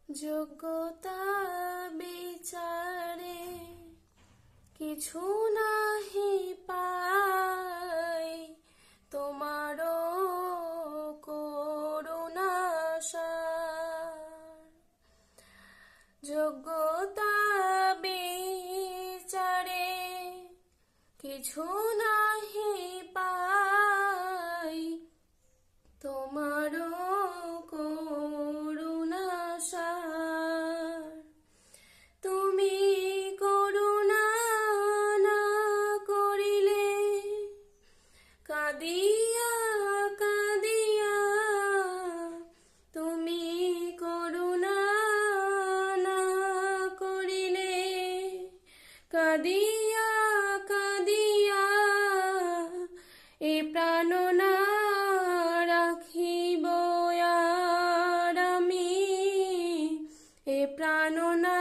যোগ্যতা বিচারে কিছু নাহি পাই, তোমারও করুণা সার। যোগ্যতা বিচারে কিছু নাহি পাই, তোমারও করুণা সার। তুমি করুণা না করিলে কাঁদিয়া কাঁদিয়া, তুমি করুণা না করিলে কাঁদিয়া কাঁদিয়া, এ প্রাণ না রাখিব আর আমি, এ প্রাণ না